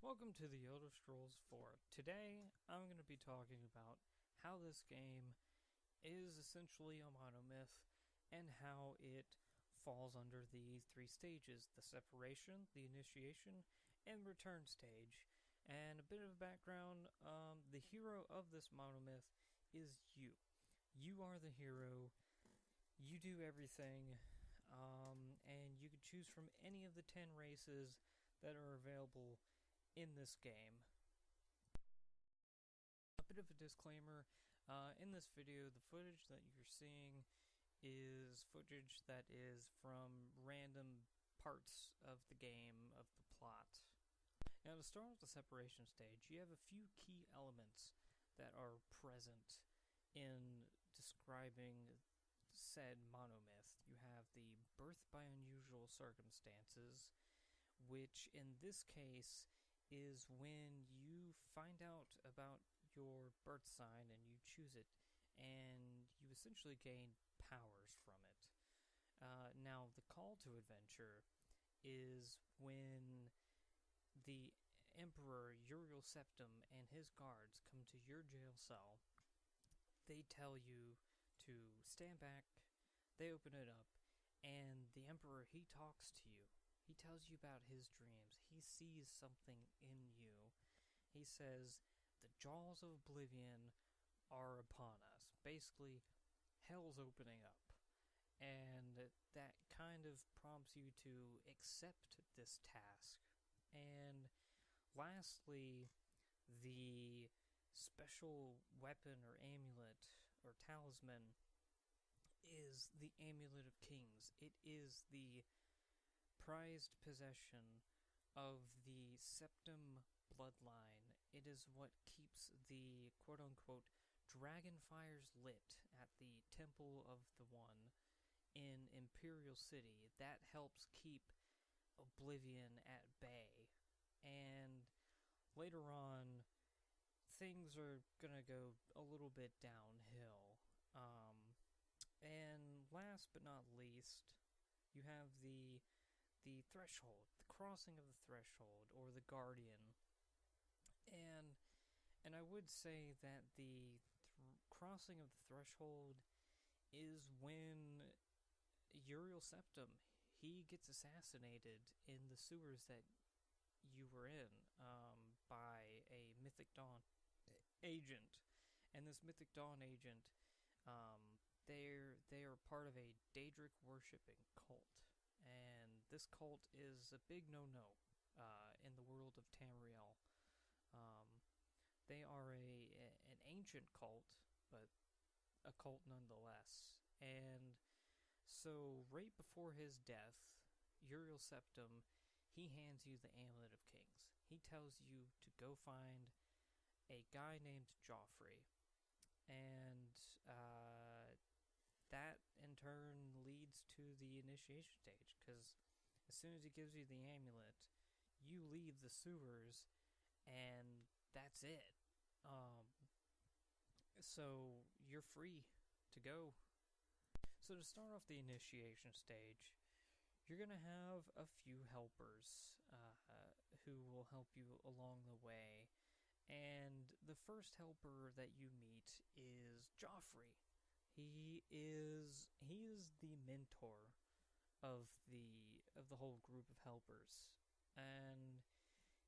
Welcome to the Elder Scrolls 4. Today, I'm going to be talking about how this game is essentially a monomyth and how it falls under the three stages: the separation, the initiation, and return stage. And a bit of background, the hero of this monomyth is you. You are the hero, you do everything, and you can choose from any of the 10 races that are available in this game. A bit of a disclaimer, in this video, the footage that you're seeing is footage that is from random parts of the game, of the plot. Now, to start with the separation stage, you have a few key elements that are present in describing said monomyth. You have the birth by unusual circumstances, which in this case is when you find out about your birth sign and you choose it, and you essentially gain powers from it. Now, the call to adventure is when the Emperor Uriel Septim and his guards come to your jail cell. They tell you to stand back, they open it up, and the Emperor, he talks to you. He tells you about his dreams. He sees something in you. He says, the jaws of Oblivion are upon us. Basically, hell's opening up. And that kind of prompts you to accept this task. And lastly, the special weapon or amulet or talisman is the Amulet of Kings. It is the prized possession of the Septim bloodline. It is what keeps the quote-unquote dragon fires lit at the Temple of the One in Imperial City. That helps keep Oblivion at bay. And later on, things are gonna go a little bit downhill. And last but not least, you have the threshold, the crossing of the threshold, or the guardian. And I would say that the crossing of the threshold is when Uriel Septim, he gets assassinated in the sewers that you were in by a Mythic Dawn agent. And this Mythic Dawn agent, they are part of a Daedric worshipping cult. And this cult is a big no-no in the world of Tamriel. They are an ancient cult, but a cult nonetheless. And so right before his death, Uriel Septim, he hands you the Amulet of Kings. He tells you to go find a guy named Joffrey. And that in turn leads to the initiation stage, because as soon as he gives you the amulet, you leave the sewers, and that's it. So you're free to go. So to start off the initiation stage, you're going to have a few helpers who will help you along the way. And the first helper that you meet is Joffrey. He is the mentor of the whole group of helpers, and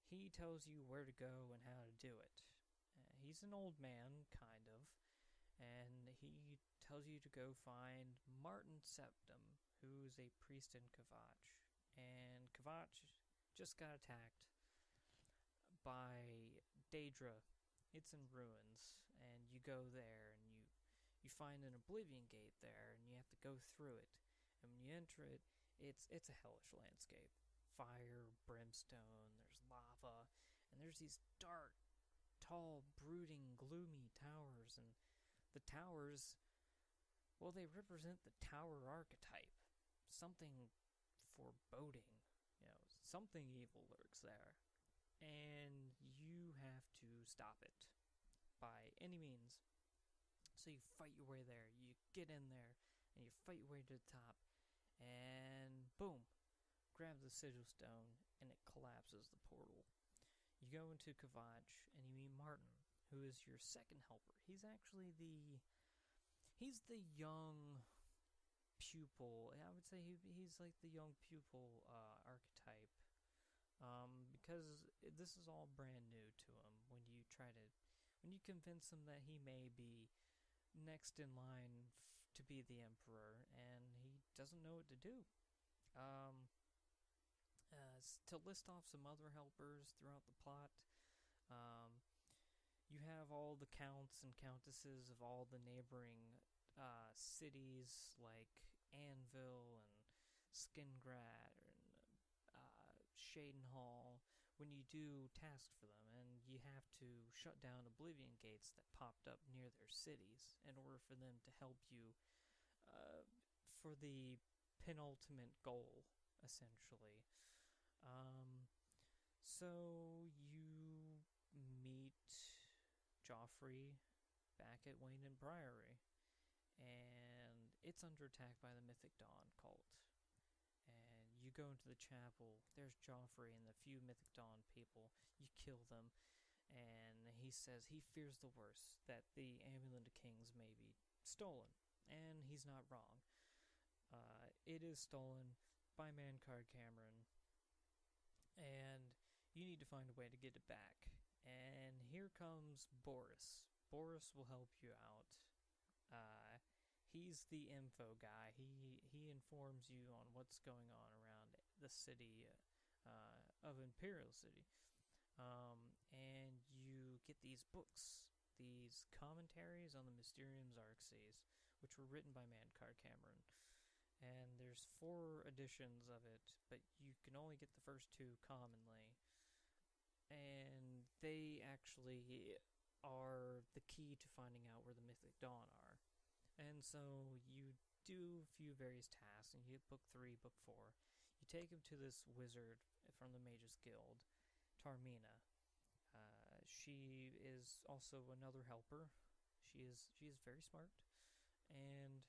he tells you where to go and how to do it. He's an old man, kind of, and he tells you to go find Martin Septim, who's a priest in Kvatch. And Kvatch just got attacked by Daedra. It's in ruins, and you go there, and you find an Oblivion gate there, and you have to go through it. And when you enter it, it's a hellish landscape. Fire, brimstone, there's lava, and there's these dark, tall, brooding, gloomy towers. And the towers, well, they represent the tower archetype. Something foreboding, something evil lurks there. And you have to stop it by any means. So you fight your way there, you get in there, and you fight your way to the top, and boom, grab the sigil stone, and it collapses the portal. You go into Kvatch, and you meet Martin, who is your second helper. He's actually he's the young pupil. I would say he's like the young pupil archetype, because this is all brand new to him. When you convince him that he may be next in line to be the emperor, and he doesn't know what to do. To list off some other helpers throughout the plot, you have all the counts and countesses of all the neighboring cities like Anvil and Skingrad and Shadenhall, when you do tasks for them, and you have to shut down Oblivion gates that popped up near their cities in order for them to help you for the penultimate goal, essentially. So you meet Joffrey back at Wayne Priory, and it's under attack by the Mythic Dawn cult. And you go into the chapel, there's Joffrey and the few Mythic Dawn people, you kill them, and he says he fears the worst, that the Amulet of Kings may be stolen, and he's not wrong. It is stolen by Mankard Cameron, and you need to find a way to get it back. And here comes Boris. Boris will help you out. He's the info guy. He informs you on what's going on around the city of Imperial City. And you get these books, these commentaries on the Mysterium Xarxes, which were written by Mankard Cameron. And there's 4 editions of it, but you can only get the first 2 commonly. And they actually are the key to finding out where the Mythic Dawn are. And so you do a few various tasks, and you get book 3, book 4. You take him to this wizard from the Mages Guild, Tarmina. She is also another helper. She is very smart, and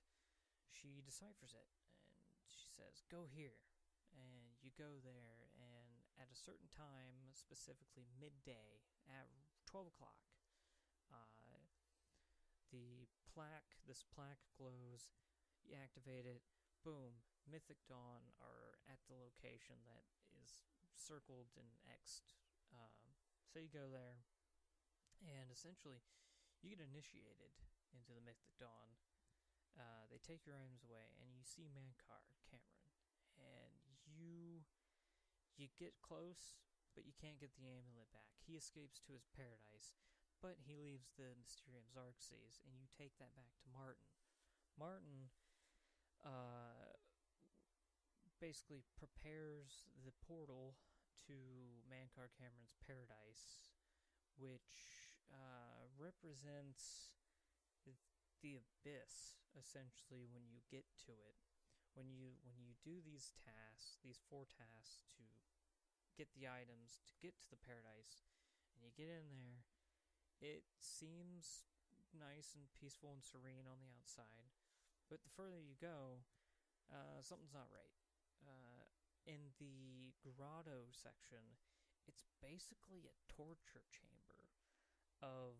she deciphers it, and she says, go here. And you go there, and at a certain time, specifically midday, at 12 o'clock, this plaque glows, you activate it, boom, Mythic Dawn are at the location that is circled and X'd. So you go there, and essentially, you get initiated into the Mythic Dawn. They take your items away, and you see Mankard Cameron, and you get close, but you can't get the amulet back. He escapes to his paradise, but he leaves the Mysterium Xarxes, and you take that back to Martin. Martin basically prepares the portal to Mankard Cameron's paradise, which represents the abyss, essentially, when you get to it. When you do these tasks, these 4 tasks to get the items to get to the paradise, and you get in there, it seems nice and peaceful and serene on the outside, but the further you go, something's not right. In the grotto section, it's basically a torture chamber of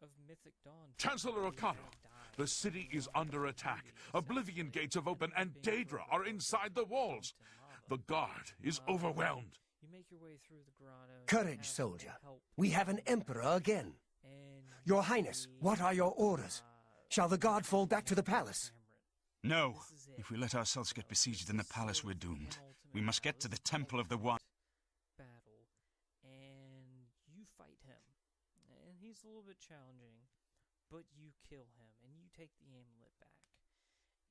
of Mythic Dawn. Chancellor Ocado, the city is under attack. Oblivion gates have opened, and Daedra are inside the walls. The guard is overwhelmed. You make your way through the grotto. Courage, soldier. We have an emperor again. Your Highness, what are your orders? Shall the guard fall back to the palace? No. If we let ourselves get besieged in the palace, we're doomed. We must get to the Temple of the One. Battle, and you fight him. And he's a little bit challenging, but you kill him, and you take the amulet back.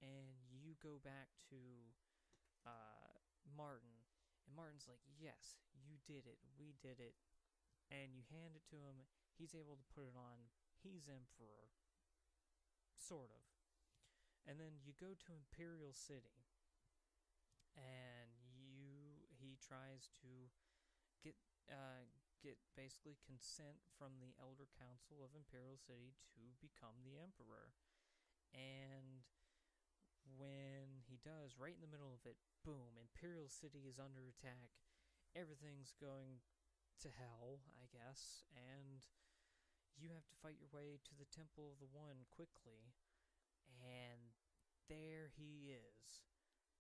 And you go back to Martin, and Martin's like, yes, you did it, we did it. And you hand it to him, he's able to put it on, he's emperor. Sort of. And then you go to Imperial City, and he tries to get basically consent from the Elder Council of Imperial City to become the emperor. And when he does, right in the middle of it, boom, Imperial City is under attack. Everything's going to hell, I guess, and you have to fight your way to the Temple of the One quickly, and there he is.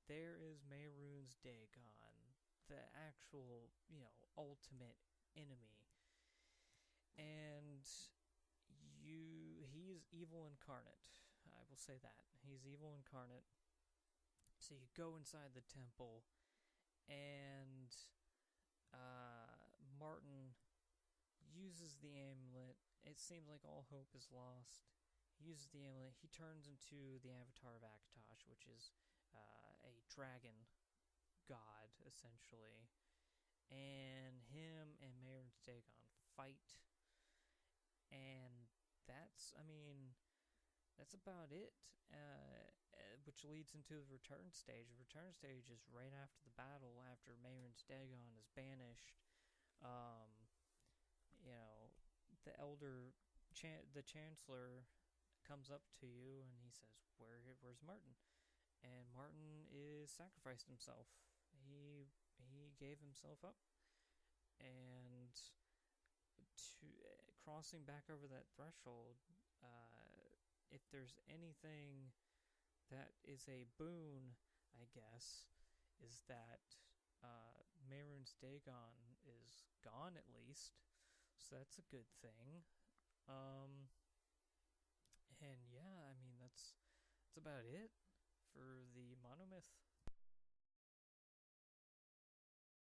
There is Mehrunes Dagon, the actual, ultimate enemy. And he's evil incarnate. I will say that. He's evil incarnate. So you go inside the temple, and Martin uses the amulet. It seems like all hope is lost. He uses the amulet. He turns into the avatar of Akatosh, which is a dragon god, essentially. And him and Mehrunes Dagon fight. And that's about it. Which leads into the return stage. The return stage is right after the battle, after Mehrunes Dagon is banished. The elder, the chancellor, comes up to you and he says, "Where's Martin?" And Martin is sacrificed himself. He gave himself up, and crossing back over that threshold, if there's anything that is a boon, I guess, is that Mehrunes Dagon is gone at least, so that's a good thing. And yeah, that's about it for the Monomyth.